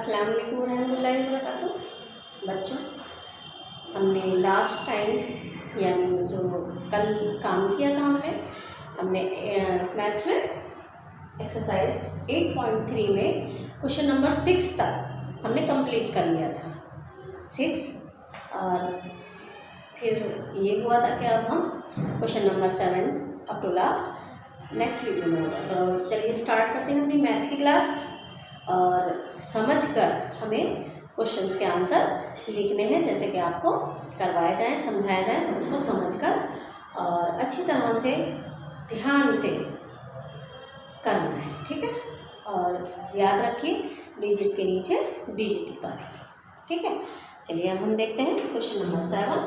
अस्सलाम वालेकुम रहमतुल्लाहि व बरकातुहू। बच्चों, हमने लास्ट टाइम यानी जो कल काम किया था हमने मैथ्स में एक्सरसाइज 8.3 में क्वेश्चन नंबर 6 तक हमने कंप्लीट कर लिया था 6। और फिर ये हुआ था कि अब हम question number 7 up to last next video में होगा। तो चलिए स्टार्ट करते हैं अपनी मैथ्स की क्लास। और समझकर हमें क्वेश्चंस के आंसर लिखने हैं, जैसे कि आपको करवाया जाए, समझाया जाए, तो उसको समझकर और अच्छी तरह से ध्यान से करना है, ठीक है। और याद रखिए डिजिट के नीचे डिजिट उतारें, ठीक है। चलिए अब हम देखते हैं क्वेश्चन नंबर 7।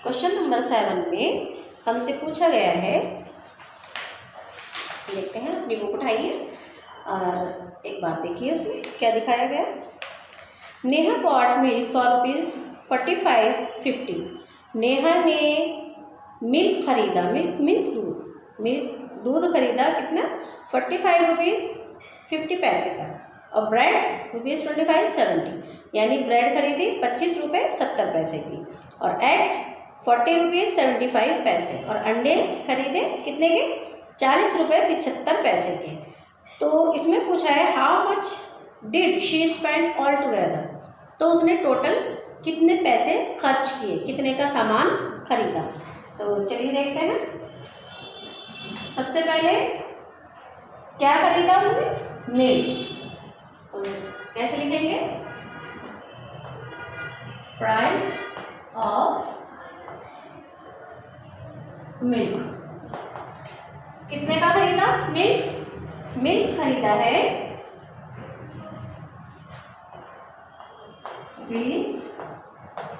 क्वेश्चन नंबर 7 में हमसे पूछा गया है, देखते हैं, अपनी बुक उठाइए और एक बात देखिए उसमें क्या दिखाया गया। Neha bought milk for ₹45.50। Neha ने मिल्क खरीदा, मिल्क मीन्स दूध खरीदा कितना, ₹45.50 का। और ब्रेड ₹25.70, यानी ब्रेड खरीदी ₹25.70 की। और एग्स ₹40.75 और अंडे खरीदे कितने के, ₹40.75 के। तो इसमें पूछा है how much did she spend all together. तो उसने टोटल कितने पैसे खर्च किए, कितने का सामान खरीदा। तो चलिए देखते हैं। सबसे पहले क्या खरीदा उसने, मिल्क। तो कैसे लिखेंगे, प्राइस ऑफ मिल्क। कितने का खरीदा मिल्क, मिल्क खरीदा है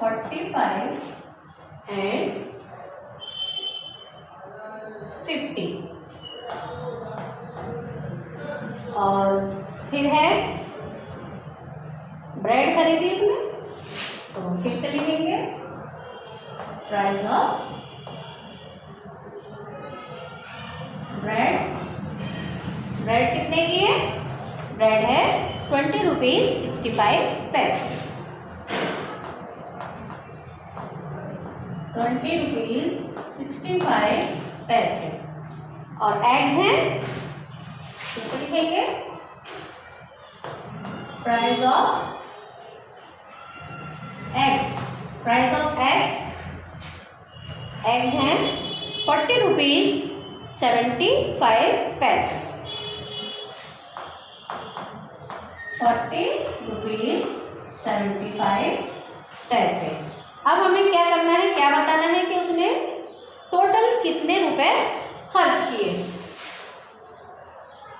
₹45 and 50। और फिर है ब्रेड खरीदी इसमें, तो फिर से लिखेंगे प्राइस ऑफ ब्रेड। ब्रेड कितने की है, ब्रेड है ₹20.65, ₹20.65। और एग्स हैं, तो लिखेंगे price of eggs. Price of eggs, eggs हैं ₹40.75। ₹40.75। अब हमें क्या करना है, क्या बताना है कि उसने टोटल कितने रुपए खर्च किए।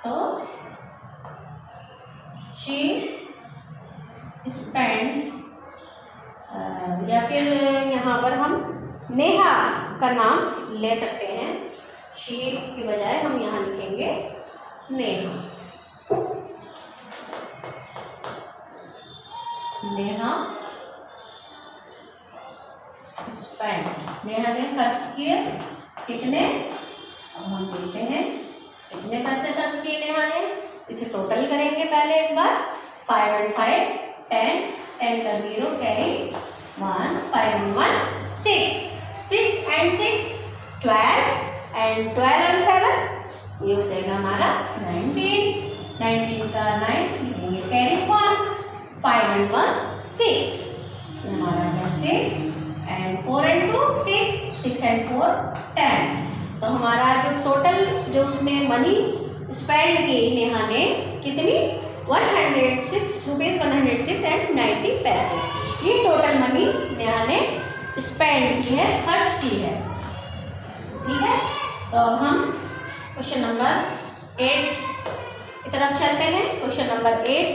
तो शी स्पेंड, या फिर यहाँ पर हम नेहा का नाम ले सकते हैं, शी की बजाय हम यहाँ लिखेंगे नेहा। नेहा स्पेंड, नेहा ने खर्च किए कितने, अब हम देखते हैं कितने पैसे खर्च किए नेहा ने। इसे टोटल करेंगे पहले एक बार। 5 and 5 10, 10 का 0 carry 1, 5 and 1 6, 6 and 6 12 and 12 and 7 ये हो जाएगा हमारा 19, 19 का 9 लिखेंगे कैरी 1, 5 and 1 6, ये हमारा है 6 and 4 and 2 6, 6 and 4 10। तो हमारा जो टोटल जो उसने मनी स्पेंड की नेहा ने कितनी, ₹106.90। ये टोटल मनी नेहा ने स्पेंड की है, खर्च की है, ठीक है। तो अब हम क्वेश्चन नंबर 8 की तरफ चलते हैं। क्वेश्चन नंबर 8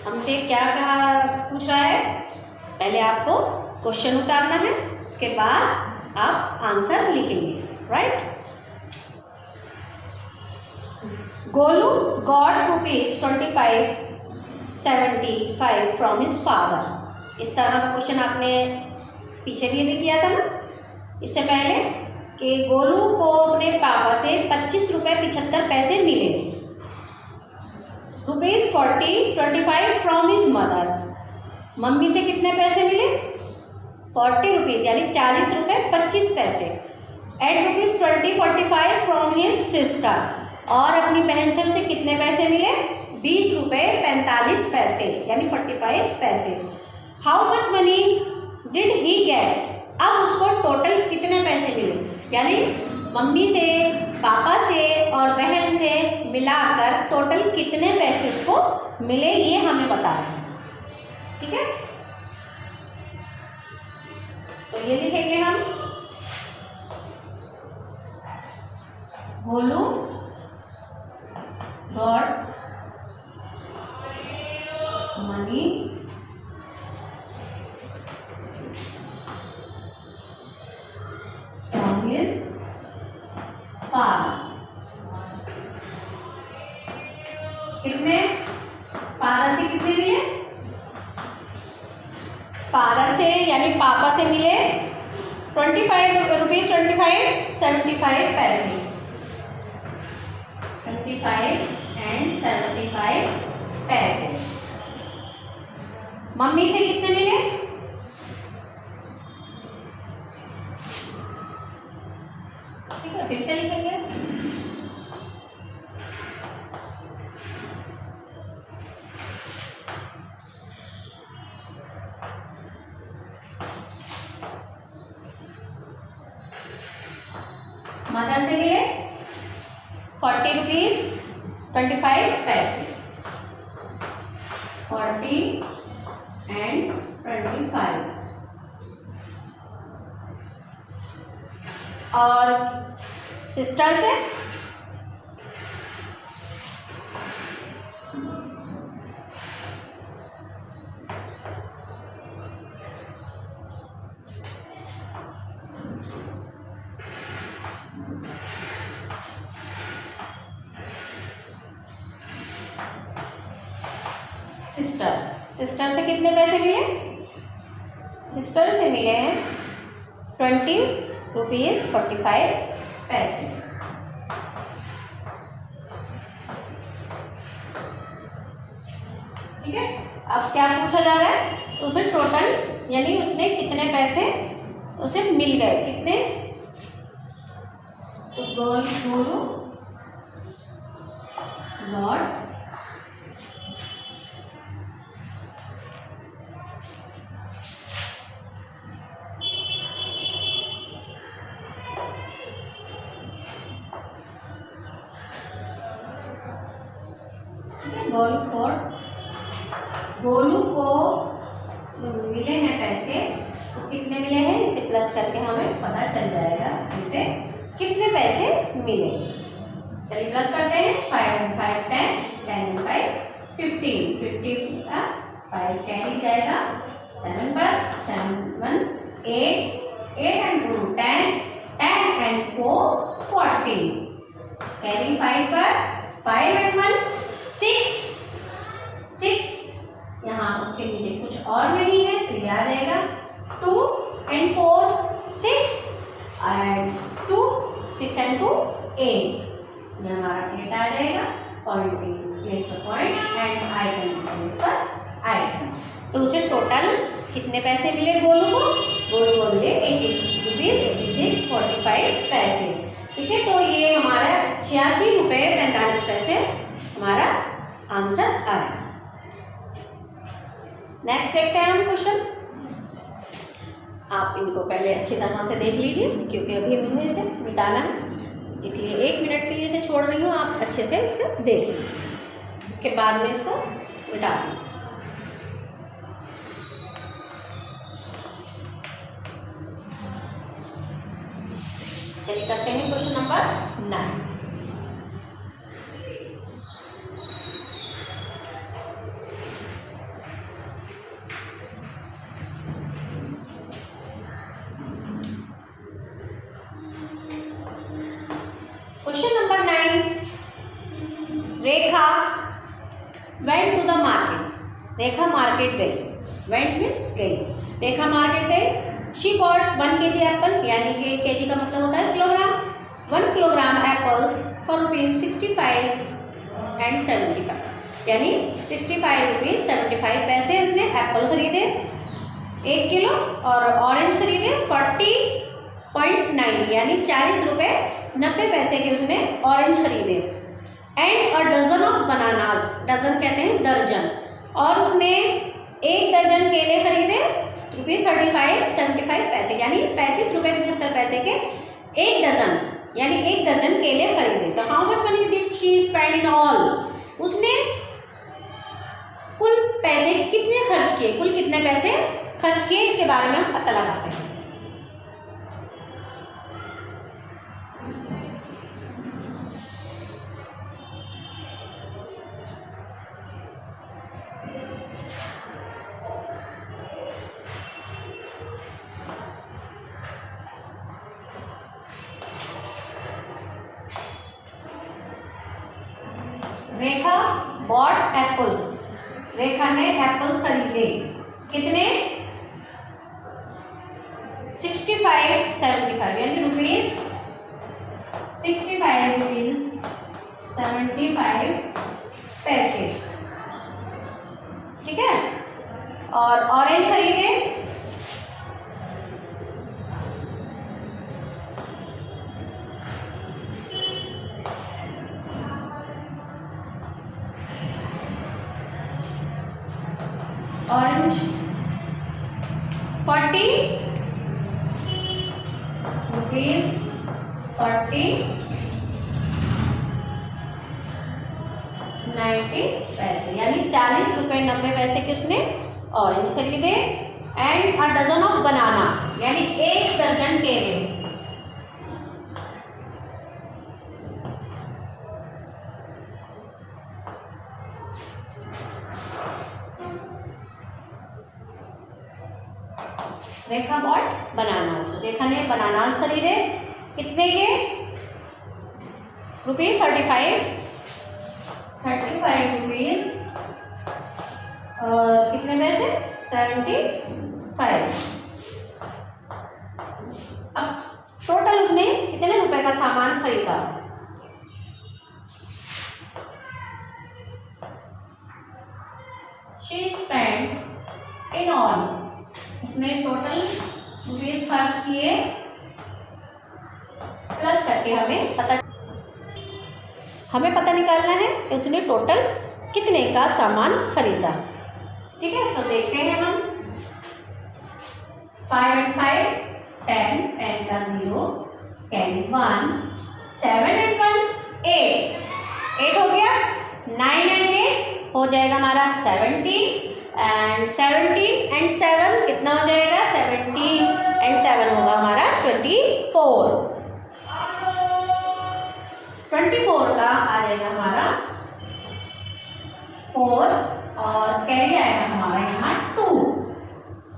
हमसे क्या कहा पूछ रहा है, पहले आपको क्वेश्चन उतारना है, उसके बाद आप आंसर लिखेंगे, right. Golu got ₹25.75 from his father. इस तरह का क्वेश्चन आपने पीछे भी किया था ना इससे पहले, कि गोलू को अपने पापा से ₹25.75 मिले। ₹40 25 फ्रॉम हिज मदर। मम्मी से कितने पैसे मिले? 40 रुपीज़ यानी 40 रुपये 25 पैसे। एंड ₹20 45 फ्रॉम हिज सिस्टर, और अपनी बहन से उसे कितने पैसे मिले? 20 रुपये 45 पैसे यानी 45 पैसे। How much money did he get? अब उसको टोटल कितने पैसे मिले, यानी मम्मी से, पापा से और बहन से मिलाकर टोटल कितने पैसे उसको मिले, ये हमें बताना है। ठीक है, तो ये लिखेंगे हम, Golu got money from his father. कितने? फादर से कितने मिले? फादर से यानी पापा से मिले 25 75 पैसे। 25 एंड 75 पैसे। मम्मी से कितने मिले? ठीक है, फिर से लिखेंगे, मदर से मिले 40 रुपीज़ 25 पैसे। 40 एंड 25। और सिस्टर से सिस्टर से कितने पैसे मिले? सिस्टर से मिले हैं 20 रुपीज़ 45 पैसे। ठीक है, अब क्या पूछा जा रहा है? तो उसे टोटल यानी उसने कितने पैसे उसे मिल गए, कितने? तो गोलू गॉट गोलू को मिले हैं पैसे, तो कितने मिले हैं इसे प्लस करके हमें पता चल जाएगा उसे कितने पैसे मिले। चलिए प्लस करते हैं, 5 and 5 10, 10 and 5 15, 50 का 5 कैरी जाएगा, 7 पर 7 8, 8 and 2 10, 10 and 4 14, कैरी 5 पर 5 and 1 6, 6 यहाँ उसके नीचे कुछ और नहीं है तो याद आएगा 2 and 4 6 and 2 6 and 2 8, ये हमारा 8 आ जाएगा, पॉइंट की प्लेस पर पॉइंट एंड आइकन की प्लेस पर आइकन। तो उसे टोटल कितने पैसे मिले गोलू को मिले 86 रुपीज़ 45 पैसे। ठीक है, तो ये हमारा 86 रुपये 45 पैसे हमारा आंसर आया। नेक्स्ट देखते हैं हम क्वेश्चन। आप इनको पहले अच्छी तरह से देख लीजिए क्योंकि अभी मुझे इसे मिटाना है, इसलिए 1 मिनट के लिए इसे छोड़ रही हूँ, आप अच्छे से इसको देख लीजिए, उसके बाद में इसको मिटा दूँ। चलिए करते हैं question number 9। Question number 9, Rekha went to the market. Rekha market गई, वेंट मीन्स गई, रेखा मार्केट गई। शी बॉट 1 kg एप्पल, यानी कि kg का मतलब होता है kilogram. 1 kilogram apples for ₹65 and 75। यानी 65 रुपीज़ 75 पैसे उसने एप्पल खरीदे 1 किलो, और ऑरेंज खरीदे 40.90 यानी 40 रुपये 90 पैसे के उसने ऑरेंज खरीदे। And a dozen of bananas, dozen कहते हैं दर्जन, और उसने 1 दर्जन केले खरीदे ₹35.75 पैसे यानी 35 रुपये 75 पैसे के 1 डजन, यानी 1 दर्जन केले खरीदे। तो how much money did she spend in all, उसने कुल पैसे कितने खर्च किए, कुल कितने पैसे खर्च किए, इसके बारे में हम पता लगाते हैं। रेखा बॉट एप्पल्स, रेखा ने एप्पल्स खरीदे कितने 65.75 यानी ₹65.75 पैसे, ठीक है। और ऑरेंज खरीदे ऑरेंज 40 रुपीज 90 पैसे यानी 40 रुपये 90 पैसे के उसने ऑरेंज खरीदे। And a dozen of banana यानी 1 दर्जन केले, रेखा बॉट बनानास, रेखा ने बनानास खरीदे कितने के ₹35 रुपीज कितने पैसे 75। अब टोटल उसने कितने रुपए का सामान खरीदा, शी स्पेंड इन ऑल, उसने टोटल रुपीज खर्च किए प्लस करके हमें पता निकालना है कि उसने टोटल कितने का सामान खरीदा, ठीक है। तो देखते हैं हम 5 and 5 10, 10 का 0, कैरी 1, 7 and 1 8, 8 हो गया, 9 and 8 हो जाएगा हमारा 17, एंड 17 and 7 कितना हो जाएगा 17 and 7 होगा हमारा 24, 24 का आ जाएगा हमारा 4 और कैरी आएगा हमारा यहाँ 2,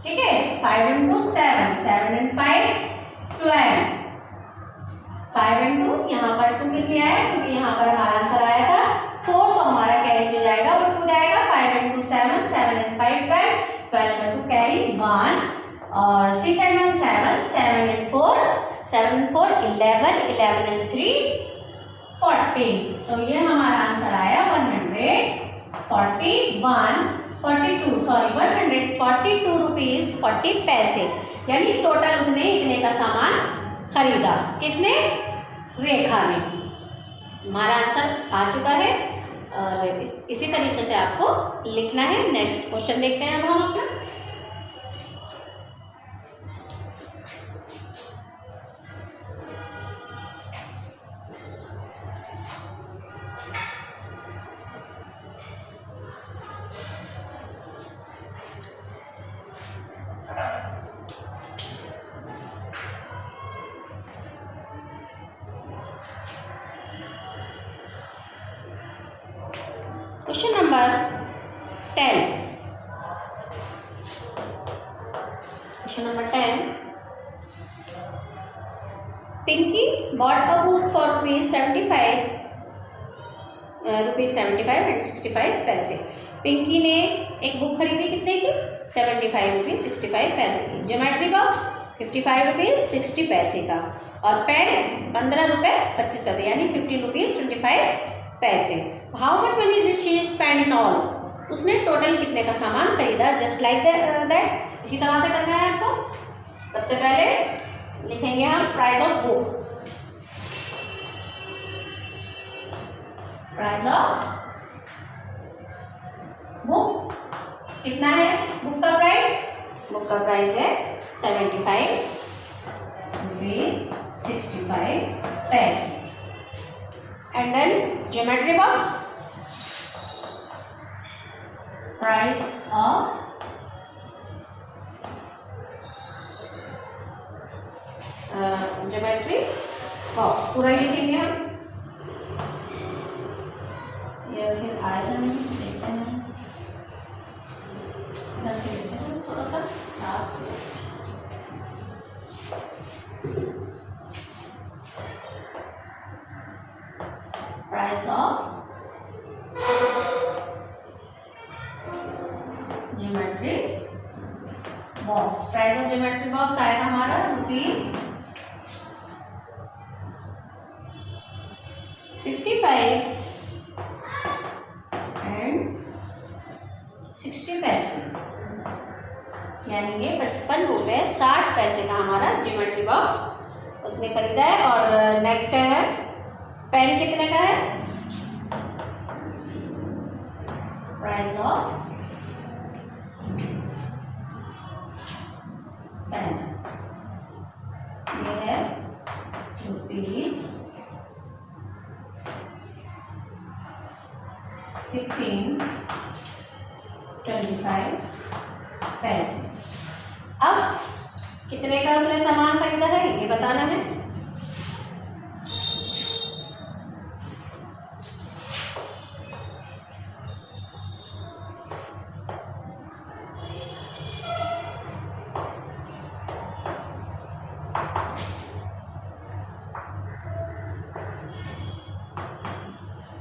ठीक है। 5 and 2 7, 7 and 5 12, 5 and 2 यहाँ पर 2 किस लिए आया क्योंकि यहाँ पर हमारा आंसर आया था 4, तो हमारा कैरी जो जाएगा वो 2 जाएगा। 5 and 2 7, 7 and 5 12, 12 का 2 कैरी 1, और 6 and 1 7, 7 and 4 11, 11 and 3 14, तो ये हमारा आंसर आया 142 रुपीज 40 पैसे, यानी टोटल उसने इतने का सामान खरीदा, किसने, रेखा ने। हमारा आंसर आ चुका है और इसी तरीके से आपको लिखना है। नेक्स्ट क्वेश्चन देखते हैं अब हम अपना। Question number 10, question number 10, Pinky bought a book for ₹75 and 65 पैसे। पिंकी ने एक बुक खरीदी कितने की 75 रुपीज़ 65 पैसे की। ज्योमेट्री बॉक्स 55 रुपीज़ 60 पैसे का, और पेन 15 रुपये 25 पैसे यानी 15 रुपीज़ 25 पैसे। How much money did she spend in all, उसने टोटल कितने का सामान खरीदा। जस्ट लाइक दैट इसी तरह से करना है आपको। सबसे पहले लिखेंगे हम price of book, price of book कितना है, बुक का प्राइस, बुक का प्राइस है 75 रुपीज 65 पैसे। And then geometry box, price of geometry box पूरा ही लिखेंगे हम। ये फिर आएगा नहीं, देखते हैं इधर से लेते हैं थोड़ा सा लास्ट से। Price of geometry box, price of geometry box आएगा हमारा रुपीज 55 एंड 60 पैसे, यानी ये 55 रुपये 60 पैसे का हमारा ज्योमेट्री बॉक्स उसने खरीदा है। और नेक्स्ट है पेन कितने का है, प्राइस ऑफ पेन ये है रुपीज 15 25 पैसे। अब कितने का उसने सामान खरीदा है ये बताना है।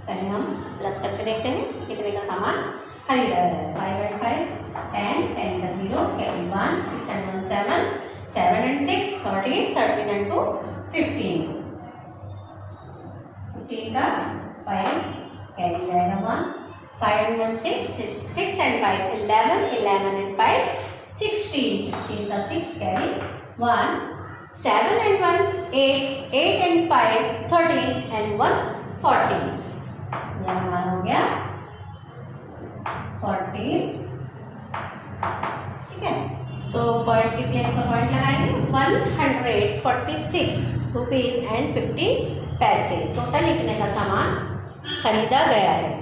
पहले हम प्लस करके देखते हैं कितने का सामान खरीदा है। 5 and 5 10, 10 का 0, carry 1, 6 and 1 7, 7 and 6 13, 13 and 2 15, 15 का 5 carry जाएगा 1, 5 and 1 6, 6 and 5 11, 11 and 5 16, 16 का 6 carry 1, 7 and 1 8, 8 and 5 13 and 1 14, यह हमारा हो गया 14। ठीक है, तो पॉइंट की प्लेस पर पॉइंट लगाएंगे 146 रुपीज एंड 50 पैसे। टोटल इतने का सामान खरीदा गया है।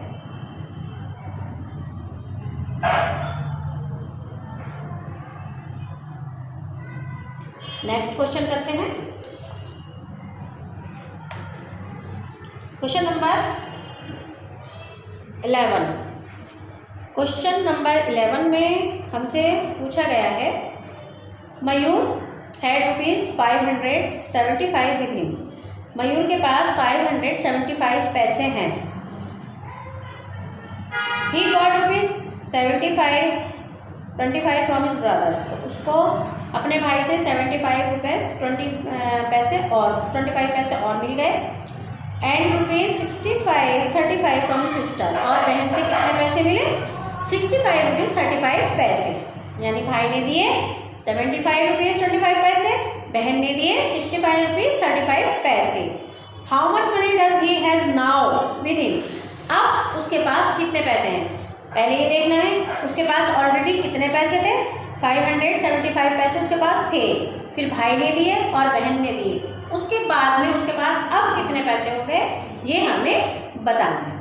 नेक्स्ट क्वेश्चन करते हैं। Question number 11। क्वेश्चन नंबर 11 में हमसे पूछा गया है मयूर हैड रुपीज़ 575 विद हिम। मयूर के पास 575 पैसे हैं। He got rupees 25 from his brother. तो उसको अपने भाई से 75 रुपये 25 पैसे और मिल गए। And rupees 35 from his sister. और बहन से कितने पैसे मिले 65 रुपीज़ 35 पैसे। यानी भाई ने दिए 75 रुपीज़ 25 पैसे, बहन ने दिए 65 रुपीज़ 35 पैसे। How much money does he has now with him. अब उसके पास कितने पैसे हैं पहले ये देखना है। उसके पास ऑलरेडी कितने पैसे थे 575 पैसे उसके पास थे, फिर भाई ने दिए और बहन ने दिए। उसके बाद में उसके पास अब कितने पैसे हो गए ये हमें बताना है।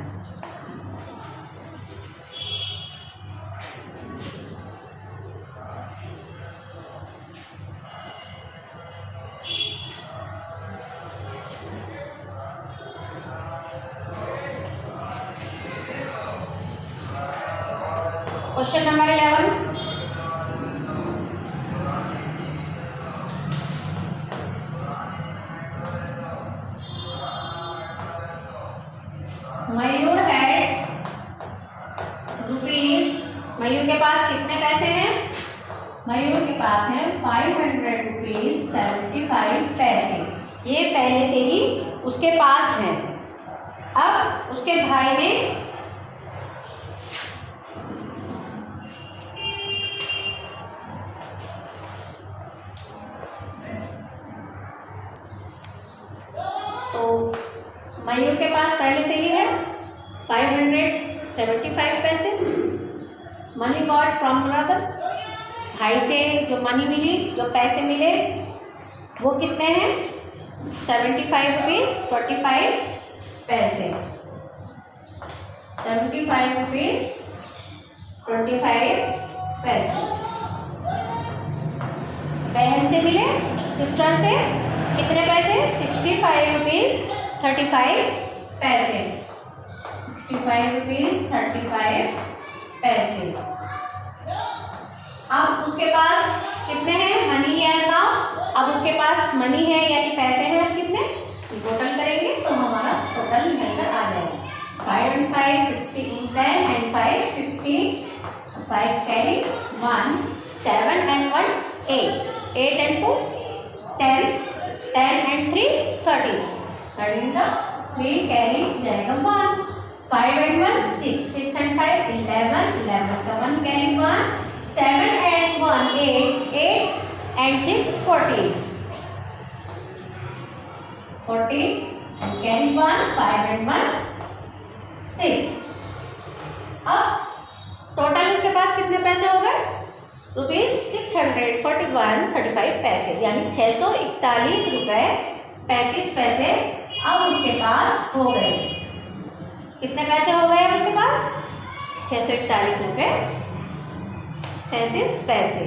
Question number 11। Mayur had rupees. Mayur के पास कितने पैसे हैं मयूर के पास है 500 रुपीज 75 पैसे। ये पहले से ही उसके पास है। अब उसके भाई ने तो मयूर के पास पहले से ही है 575 पैसे। मनी गॉट फ्रॉम ब्रदर, भाई से जो मनी मिली, जो पैसे मिले वो कितने हैं? 75 रुपीज़ 25 पैसे। 75 रुपीज़ 25 पैसे। बहन से मिले, सिस्टर से कितने पैसे? 65 रुपीज़ 35 पैसे। 65 रुपीज़ 35 पैसे। अब उसके पास कितने हैं? मनी है ना, अब उसके पास मनी है यानी पैसे हैं कितने? टोटल करेंगे तो हमारा टोटल निकल आ जाएगा 5 and 5 15, 10 and 5 15, 5 carry 1, 7 and 1 8, 8 and 2 10, 10 and 3 13, 13 का 3 carry जाएगा 1, 5 and 1 6, 6 and 5 11, 11 का 1 carry 1, 7 and 1 8, 8 and 6 14, 14 and carry 1, 5 and 1 6। अब टोटल उसके पास कितने पैसे हो गए? ₹641.35 पैसे, यानी 641 रुपये 35 पैसे अब उसके पास हो गए। कितने पैसे हो गए अब उसके पास? 641 रुपये 35 पैसे।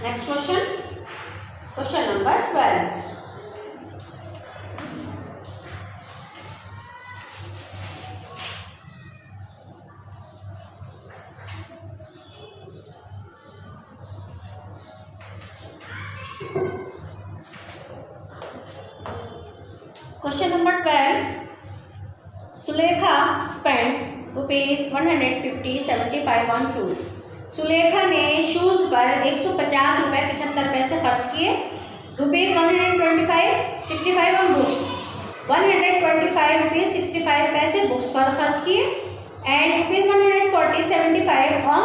Next question, question number 12। Question number 12, Sulekha spend ₹150.75 on shoes. Sulekha ने शूज़ पर 150 रुपये 75 पैसे खर्च किए। ₹125.65 ऑन बुक्स, 125 ₹65 पैसे बुक्स पर खर्च किए। एंड ₹140.75 ऑन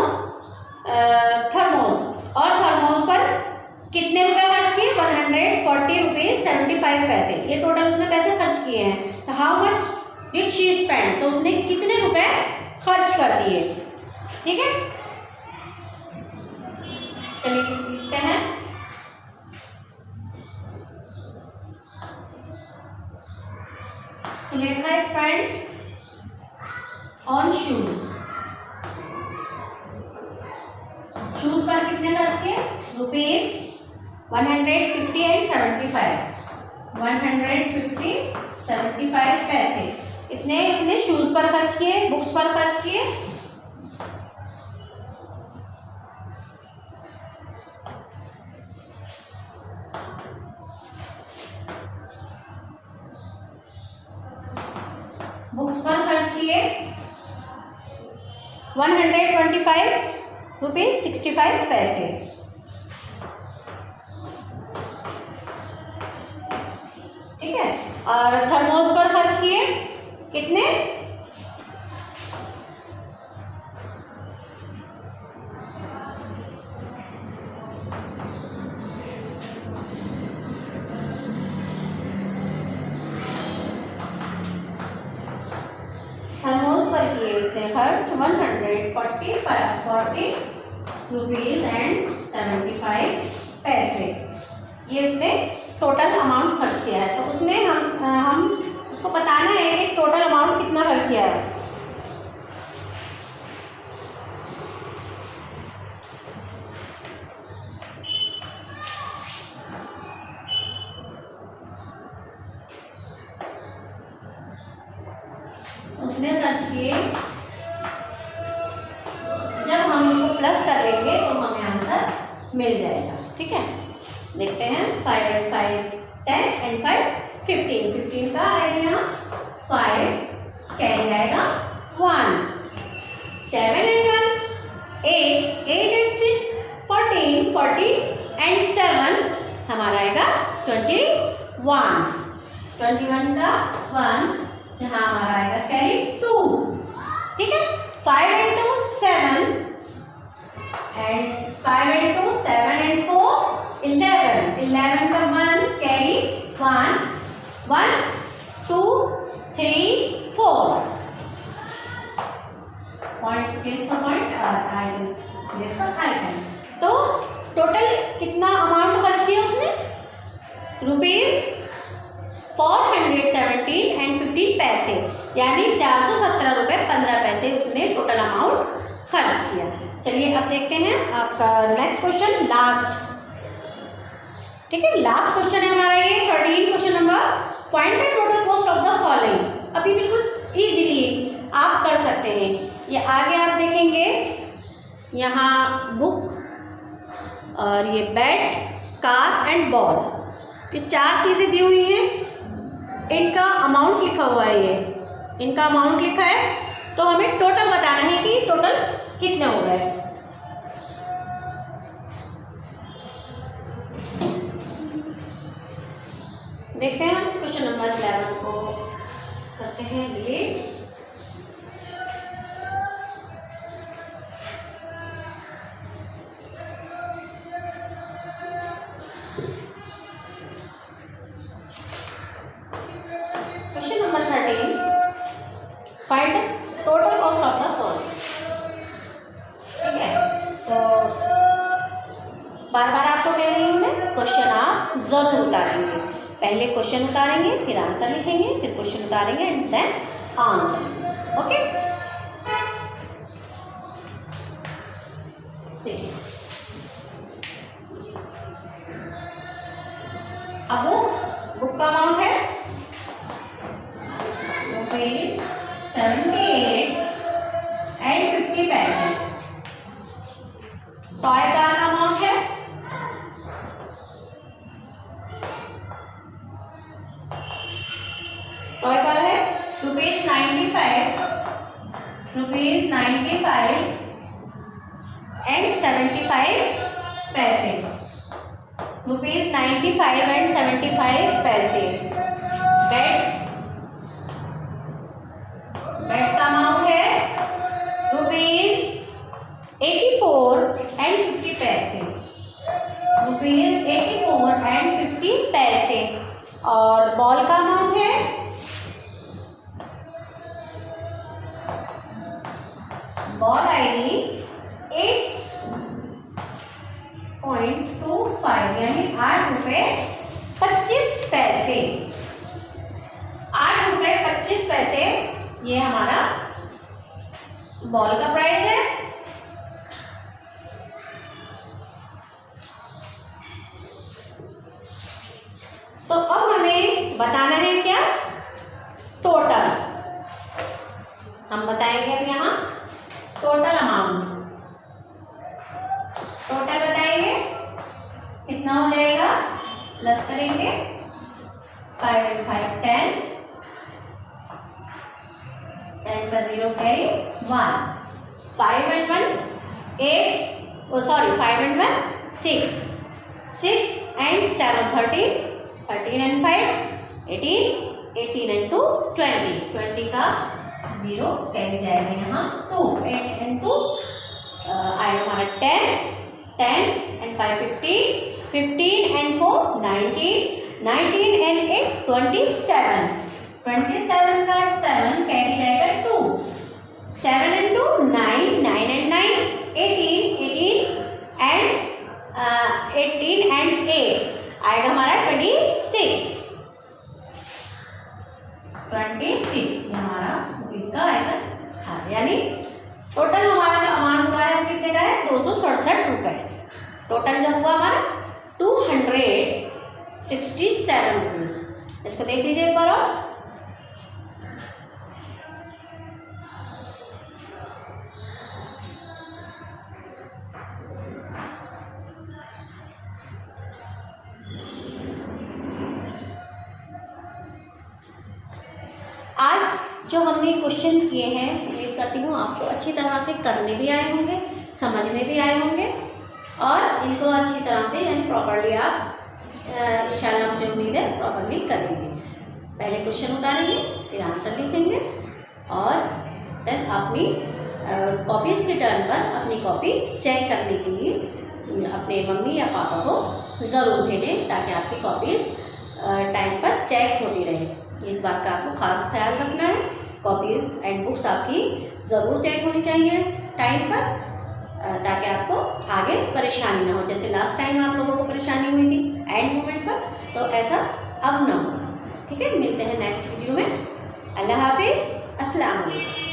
थर्मोस, और थर्मोस पर कितने रुपए खर्च किए? ₹140.75 पैसे। ये टोटल उसने पैसे खर्च किए हैं। तो how much did she spend, तो उसने कितने रुपए खर्च कर दिए? ठीक है, चलिए लिखते हैं। Sulekha spend on shoes, shoes पर कितने खर्च किए? ₹150 and 75, 150 75 पैसे इतने इसने शूज पर खर्च किए, बुक्स पर खर्च किए। बुक्स पर खर्च किए ₹125.65 पैसे। ठीक है, और थर्मोस पर खर्च किए कितने? थर्मोस पर किए उसने खर्च ₹140.75 ये उसने टोटल अमाउंट खर्च किया है। तो उसमें हम उसको बताना है कि टोटल अमाउंट कितना खर्च किया है। उसने खर्च किए, जब हम इसको प्लस कर लेंगे तो हमें आंसर मिल जाएगा। ठीक है, देखते हैं। 5 and 5 10 and 5 15, 15 का आएगा यहाँ 5 कैरी आएगा 1, 7 and 1 8, 8 and 6 14, 14 एंड 7 हमारा आएगा 21। 21 का 1 यहाँ हमारा आएगा कैरी 2। ठीक है, 5 and 2 7 एंड 5 and 2 7 and 4 11। 11 का 1 कैरी 1 1 2 3 4 पॉइंट प्लेस का पॉइंट एंड प्लेस का आइकन। तो टोटल कितना अमाउंट खर्च किया उसने? ₹417 एंड 15 पैसे, यानी 417 रुपये 15 पैसे उसने टोटल अमाउंट खर्च किया। चलिए अब देखते हैं आपका नेक्स्ट क्वेश्चन, लास्ट। ठीक है, लास्ट क्वेश्चन है हमारा ये 13 question number. Find the total cost of the following. अभी बिल्कुल इजीली आप कर सकते हैं। ये आगे आप देखेंगे यहाँ बुक और ये बैट, कार एंड बॉल, ये 4 चीज़ें दी हुई हैं। इनका अमाउंट लिखा हुआ है, ये इनका अमाउंट लिखा है। तो हमें टोटल बताना है कि टोटल कितने हो गए। देखते हैं हम क्वेश्चन नंबर 11 को करते हैं ये। Question number 13, find total cost of the following. ठीक है, तो बार बार आपको कह रही हूँ मैं, क्वेश्चन आप जरूर उतारेंगे। पहले क्वेश्चन उतारेंगे, फिर आंसर लिखेंगे, फिर क्वेश्चन उतारेंगे एंड देन आंसर। ओके, अब वो बुक का अमाउंट है ₹78 एंड 50 पैसे। टॉय कार का अमाउंट है टॉय कार है ₹95 एंड 75 पैसे। ₹95 एंड 75 पैसे। बेड का अमाउंट है ₹84 एंड 50 पैसे। ₹84 एंड 50 पैसे। और बॉल का अमाउंट है बॉल आएगी 8.25 यानी ₹8.25। ₹8.25 ये हमारा बॉल का प्राइस है। तो अब हमें बताना है क्या? टोटल। हम बताएंगे अब यहाँ टोटल अमाउंट। टोटल बताएंगे कितना हो जाएगा, प्लस करेंगे 5 and 5 10, 10 का 0 carry 1, 5 and 1 8, 5 and 1 6, 6 and 7 13, 13 and 5 18, 18 and 2 20, 20 का 0 कैरी जाएगा यहाँ 2, 8 and 2 आएगा हमारा 10, 10 and 5 15, 15 and 4 19, 19 and 8 27, 27 का 7 कैरी जाएगा 2, 7 and 2 9, 9 and 9 18, 18 and 8 आएगा हमारा 26, 26 हमारा इसका आएगा। यानी टोटल हमारा जो अमाउंट हुआ है कितने का है? 267 रुपये। टोटल जो हुआ हमारा 267 रुपीज़। इसको देख लीजिए एक बार और। आज जो हमने क्वेश्चन किए हैं, उम्मीद करती हूँ आपको अच्छी तरह से करने भी आए होंगे, समझ में भी आए होंगे। और इनको अच्छी तरह से यानी प्रॉपरली आप इंशाल्लाह मुझे उम्मीद है प्रॉपरली करेंगे। पहले क्वेश्चन उतारेंगे, फिर आंसर लिखेंगे और देन अपनी कॉपीज़ के टर्न पर अपनी कॉपी चेक करने के लिए अपने मम्मी या पापा को ज़रूर भेजें ताकि आपकी कॉपीज़ टाइम पर चेक होती रहे। इस बात का आपको ख़ास ख्याल रखना है। कॉपीज़ एंड बुक्स आपकी ज़रूर चेक होनी चाहिए टाइम पर ताकि आपको आगे परेशानी ना हो। जैसे लास्ट टाइम आप लोगों को परेशानी हुई थी एंड मोमेंट पर, तो ऐसा अब ना हो। ठीक है, मिलते हैं नेक्स्ट वीडियो में। अल्लाह हाफिज़, अस्सलाम वालेकुम।